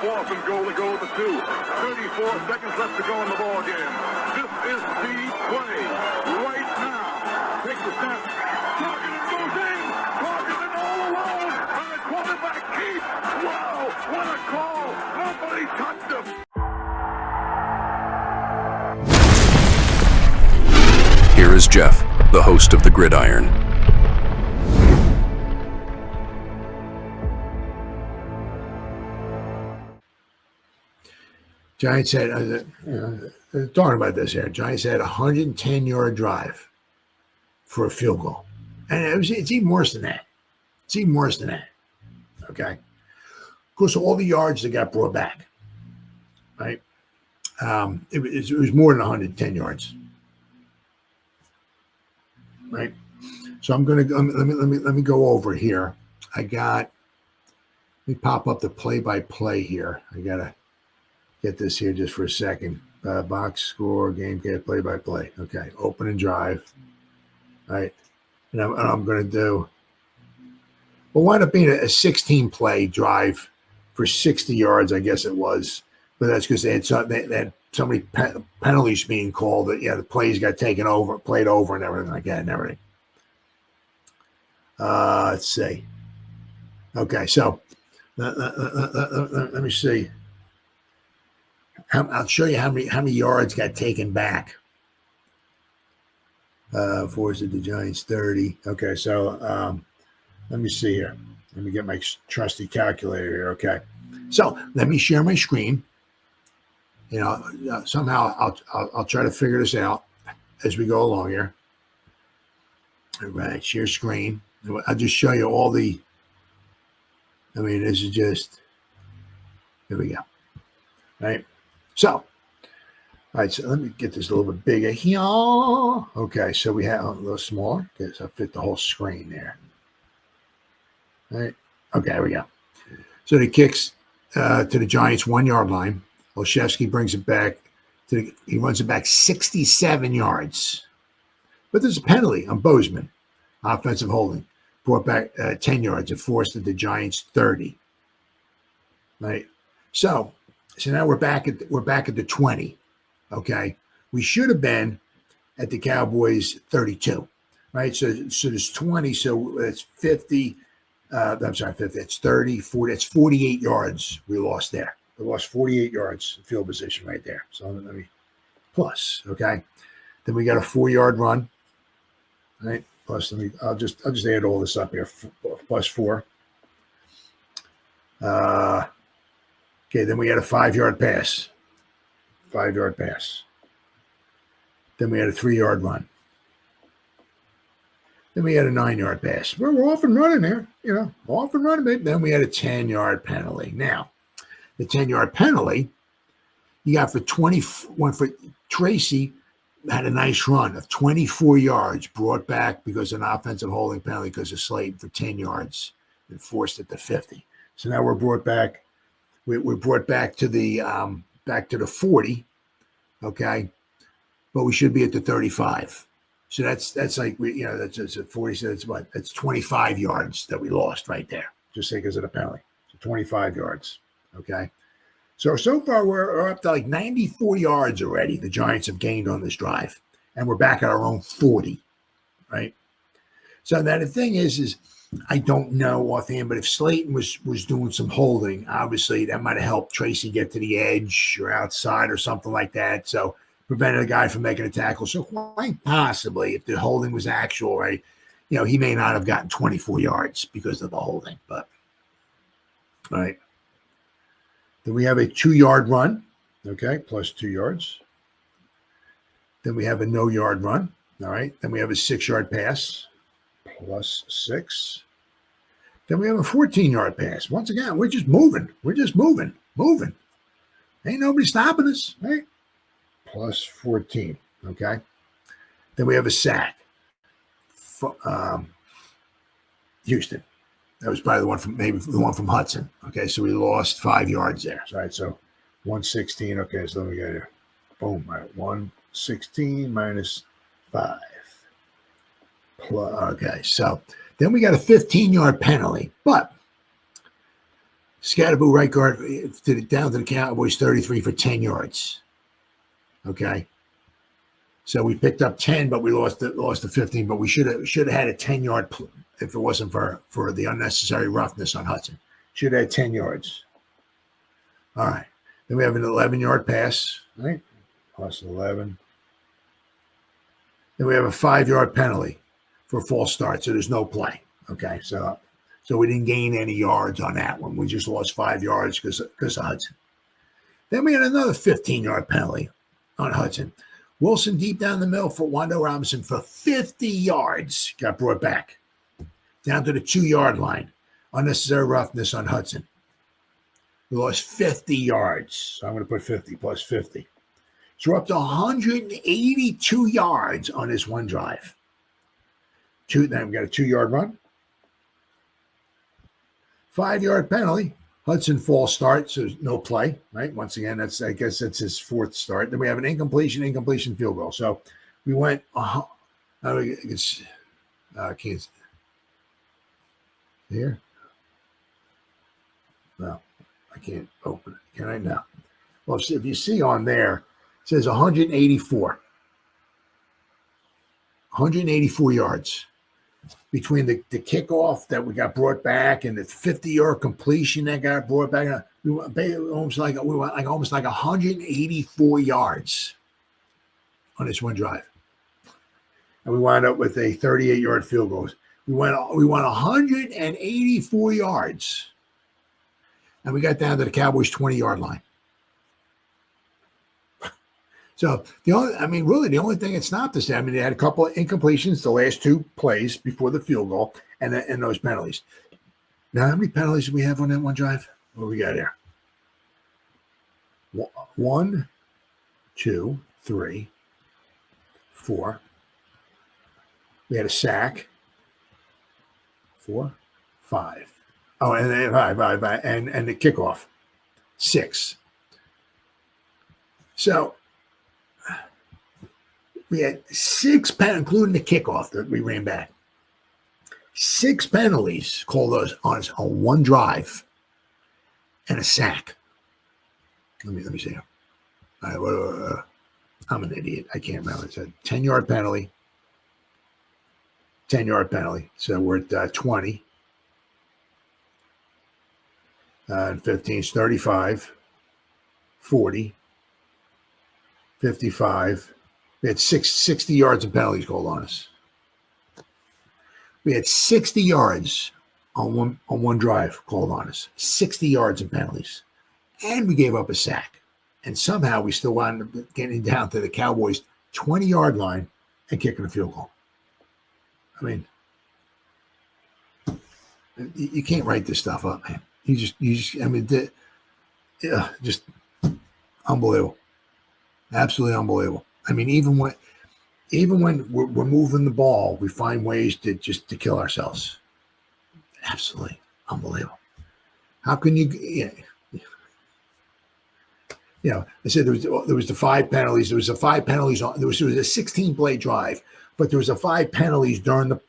4th and goal to go to the 2. 34 seconds left to go in the ball game. This is the play right now. Takes the snap. Targeted goes in. Targeted all alone. And the quarterback keeps. Wow, what a call. Nobody touched him. Here is Jeff, the host of the Gridiron. Giants had, talking about this here, Giants had a 110-yard drive for a field goal. And it's even worse than that. It's even worse than that. Okay? Of course, all the yards that got brought back, right? It was more than 110 yards. Right? So I'm going to, let me go over here. Let me pop up the play-by-play here. I got to get this here just for a second. Box score, game get play-by-play. Okay, open and drive. All right, and I'm going to do. Well, wound up being a 16-play drive for 60 yards, I guess it was. But that's because they had so many penalties being called that the plays got played over, and everything like that, and everything. Let's see. Okay, so let me see. I'll show you how many yards got taken back. Forced the Giants 30. Okay, so let me see here. Let me get my trusty calculator here. Okay, so let me share my screen. Somehow I'll try to figure this out as we go along here. All right, share screen. I'll just show you all the. This is just. Here we go. All right. So, all right, so let me get this a little bit bigger here. Okay, so we have a little smaller. Okay, so I fit the whole screen there. All right. Okay, there we go. So the kicks to the Giants' 1-yard line. Olszewski brings it back. He runs it back 67 yards. But there's a penalty on Bozeman. Offensive holding. Brought back 10 yards. It forced the Giants 30. Right. So now we're back at the 20. Okay. We should have been at the Cowboys 32. Right. So there's 20. So it's 50. I'm sorry, 50. It's 30, 40. It's 48 yards we lost there. We lost 48 yards field position right there. So let me plus. Okay. Then we got a 4-yard run. Right. Plus, I'll just add all this up here. Plus 4. Okay, then we had a 5-yard pass. 5-yard pass. Then we had a 3-yard run. Then we had a 9-yard pass. We're off and running there, off and running. Baby. Then we had a 10-yard penalty. Now, the 10-yard penalty, you got for Tracy had a nice run of 24 yards, brought back because of an offensive holding penalty because of Slayton for 10 yards and forced it to 50. So now we're brought back. We're brought back to the 40, okay, but we should be at the 35. So that's like that's at 40. So that's what? That's 25 yards that we lost right there, just because of the penalty. So 25 yards, okay. So far we're up to like 94 yards already. The Giants have gained on this drive, and we're back at our own 40, right? So now the thing is I don't know offhand, but if Slayton was doing some holding, obviously that might have helped Tracy get to the edge or outside or something like that. So prevented a guy from making a tackle. So quite possibly, if the holding was actual, right, he may not have gotten 24 yards because of the holding. But all right. Then we have a 2-yard run, okay, plus 2 yards. Then we have a no-yard run, all right. Then we have a 6-yard pass, plus 6. Then we have a 14-yard pass. Once again, we're just moving. Ain't nobody stopping us, right? Plus 14, okay. Then we have a sack. Houston. That was probably the one from Hudson. Okay, so we lost 5 yards there. All right, so 116. Okay, so let me get here. Boom. All right, 116 minus 5. Okay, so then we got a 15-yard penalty. But Scatterboo right guard down to the Cowboys 33 for 10 yards. Okay. So we picked up 10, but we lost the 15. But we should have had a 10-yard if it wasn't for the unnecessary roughness on Hudson. Should have had 10 yards. All right. Then we have an 11-yard pass, right? Plus 11. Then we have a 5-yard penalty for a false start, so there's no play. Okay, so we didn't gain any yards on that one. We just lost 5 yards because of Hudson. Then we had another 15-yard penalty on Hudson. Wilson deep down the middle for Wando Robinson for 50 yards. Got brought back down to the 2-yard line. Unnecessary roughness on Hudson. We lost 50 yards. So I'm going to put 50 plus 50. So we're up to 182 yards on this one drive. Then we got a 2-yard run. 5-yard penalty. Hudson false start, so no play, right? Once again, I guess that's his 4th start. Then we have an incompletion field goal. So we went, I can't here. No, I can't open it. Can I now? Well, if you see on there, it says 184. 184 yards. Between the kickoff that we got brought back and the 50-yard completion that got brought back, we went almost like 184 yards on this one drive, and we wound up with a 38-yard field goal. We went 184 yards, and we got down to the Cowboys' 20-yard line. So the only thing that stopped us, they had a couple of incompletions the last 2 plays before the field goal, and those penalties. Now, how many penalties do we have on that one drive? What do we got here? 1, 2, 3, 4. We had a sack. 4, 5. Oh, and then 5, and the kickoff. 6. So we had 6 penalties, including the kickoff that we ran back. 6 penalties called on us on one drive and a sack. Let me see. All right, I'm an idiot. I can't remember. It's a 10-yard penalty. 10-yard penalty. So we're at 20. And 15 is 35, 40, 55. We had 60 yards of penalties called on us. We had 60 yards on one drive called on us. 60 yards of penalties. And we gave up a sack. And somehow we still wound up getting down to the Cowboys' 20-yard line and kicking a field goal. I mean, you can't write this stuff up, man. Just unbelievable. Absolutely unbelievable. I mean, even when we're moving the ball, we find ways to kill ourselves. Absolutely unbelievable. How can you? I said there was the 5 penalties. There was a 5 penalties on. There was a 16-play drive, but there was a 5 penalties during the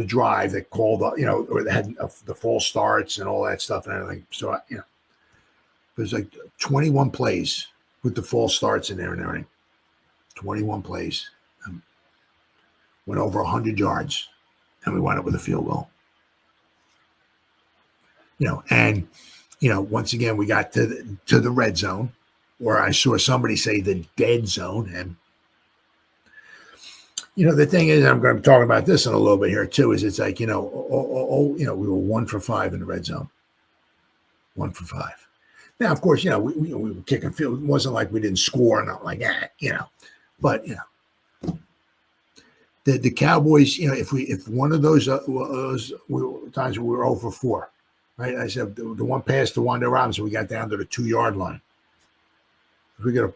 drive that called or they had the false starts and all that stuff and everything. So there's like 21 plays with the false starts in there and everything. 21 plays. Went over 100 yards, and we wound up with a field goal. Once again, we got to the red zone, or I saw somebody say the dead zone. And, the thing is, I'm going to be talking about this in a little bit here too, is it's like, we were 1 for 5 in the red zone. 1 for 5. Now, of course, we were kicking field. It wasn't like we didn't score, not like that, but, the Cowboys, if one of those times we were 0 for 4, right? I said the one pass to Wando Robinson, we got down to the 2-yard line. If we got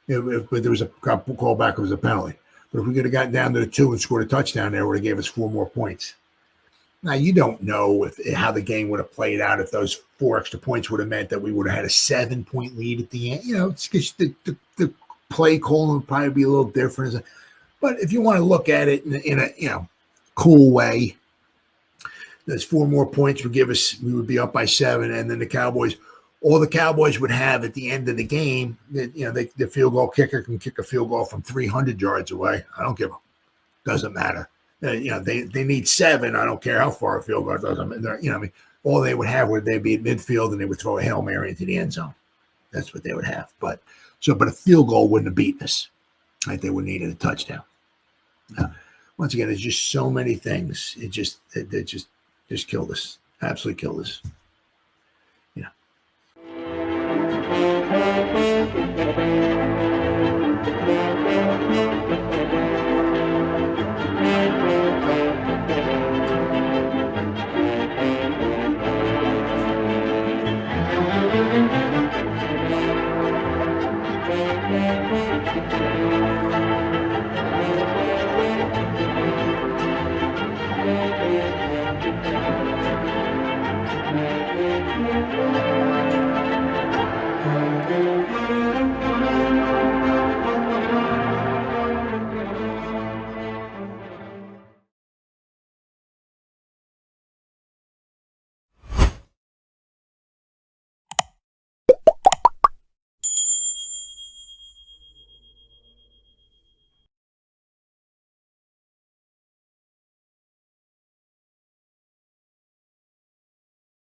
but there was a call back, it was a penalty. But if we could have gotten down to the 2 and scored a touchdown there, it would have gave us 4 more points. Now, you don't know how the game would have played out if those 4 extra points would have meant that we would have had a 7-point lead at the end. It's because the play calling would probably be a little different. But if you want to look at it in a cool way, There's 4 more points would give us, we would be up by 7, and then all the Cowboys would have at the end of the game, the field goal kicker can kick a field goal from 300 yards away. I don't give a, doesn't matter. They need 7. I don't care how far a field goal doesn't. All they would have would they be at midfield and they would throw a Hail Mary into the end zone. That's what they would have. But a field goal wouldn't have beaten us. Right? They would have needed a touchdown. Once again, there's just so many things. It just killed us. Absolutely killed us.